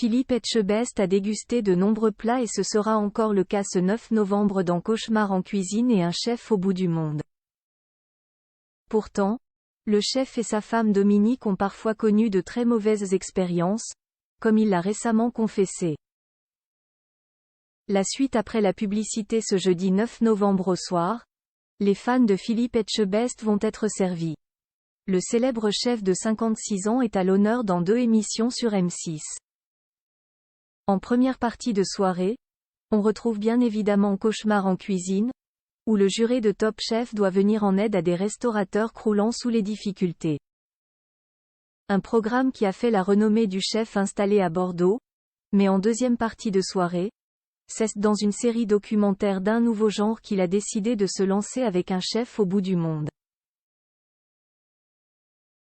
Philippe Etchebest a dégusté de nombreux plats et ce sera encore le cas ce 9 novembre dans Cauchemar en cuisine et un chef au bout du monde. Pourtant, le chef et sa femme Dominique ont parfois connu de très mauvaises expériences, comme il l'a récemment confessé. La suite après la publicité ce jeudi 9 novembre au soir, les fans de Philippe Etchebest vont être servis. Le célèbre chef de 56 ans est à l'honneur dans 2 émissions sur M6. En première partie de soirée, on retrouve bien évidemment Cauchemar en cuisine, où le juré de Top Chef doit venir en aide à des restaurateurs croulant sous les difficultés. Un programme qui a fait la renommée du chef installé à Bordeaux, mais en deuxième partie de soirée, c'est dans une série documentaire d'un nouveau genre qu'il a décidé de se lancer avec un chef au bout du monde.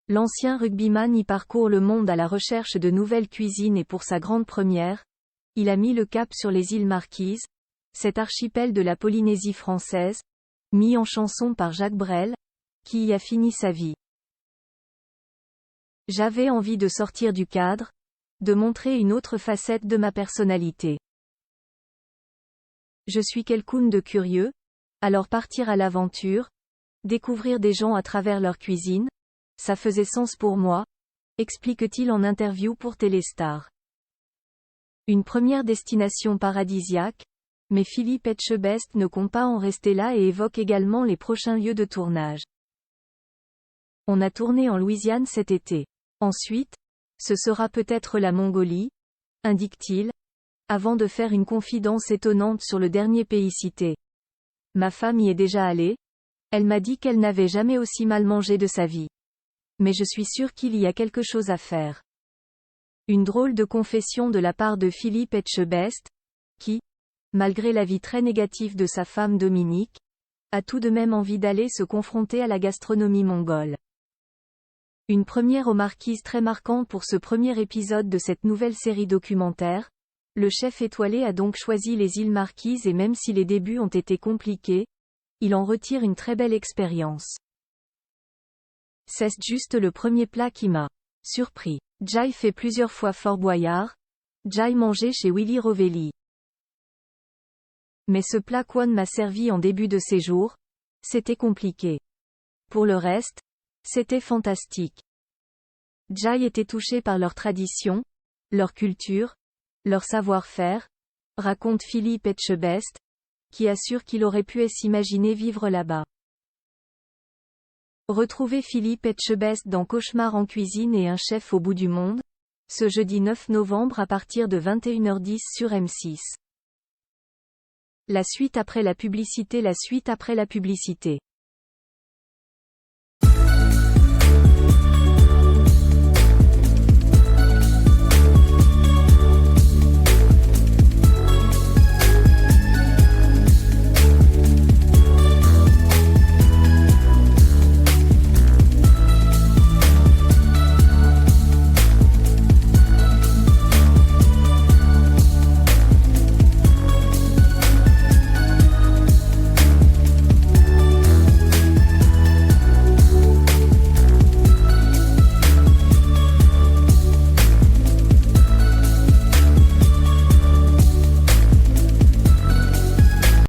L'ancien rugbyman y parcourt le monde à la recherche de nouvelles cuisines et pour sa grande première, il a mis le cap sur les îles Marquises, cet archipel de la Polynésie française, mis en chanson par Jacques Brel, qui y a fini sa vie. J'avais envie de sortir du cadre, de montrer une autre facette de ma personnalité. Je suis quelqu'un de curieux, alors partir à l'aventure, découvrir des gens à travers leur cuisine, ça faisait sens pour moi, explique-t-il en interview pour Téléstar. Une première destination paradisiaque, mais Philippe Etchebest ne compte pas en rester là et évoque également les prochains lieux de tournage. On a tourné en Louisiane cet été. Ensuite, ce sera peut-être la Mongolie, indique-t-il, avant de faire une confidence étonnante sur le dernier pays cité. Ma femme y est déjà allée, elle m'a dit qu'elle n'avait jamais aussi mal mangé de sa vie. Mais je suis sûr qu'il y a quelque chose à faire. Une drôle de confession de la part de Philippe Etchebest, qui, malgré l'avis très négatif de sa femme Dominique, a tout de même envie d'aller se confronter à la gastronomie mongole. Une première aux Marquises très marquante pour ce premier épisode de cette nouvelle série documentaire. Le chef étoilé a donc choisi les îles Marquises et même si les débuts ont été compliqués, il en retire une très belle expérience. C'est juste le premier plat qui m'a surpris. J'ai fait plusieurs fois Fort Boyard, j'ai mangé chez Willy Rovelli. Mais ce plat qu'on m'a servi en début de séjour, c'était compliqué. Pour le reste, c'était fantastique. J'ai été touché par leur tradition, leur culture, leur savoir-faire, raconte Philippe Etchebest, qui assure qu'il aurait pu s'imaginer vivre là-bas. Retrouvez Philippe Etchebest dans Cauchemar en cuisine et un chef au bout du monde, ce jeudi 9 novembre à partir de 21h10 sur M6. La suite après la publicité.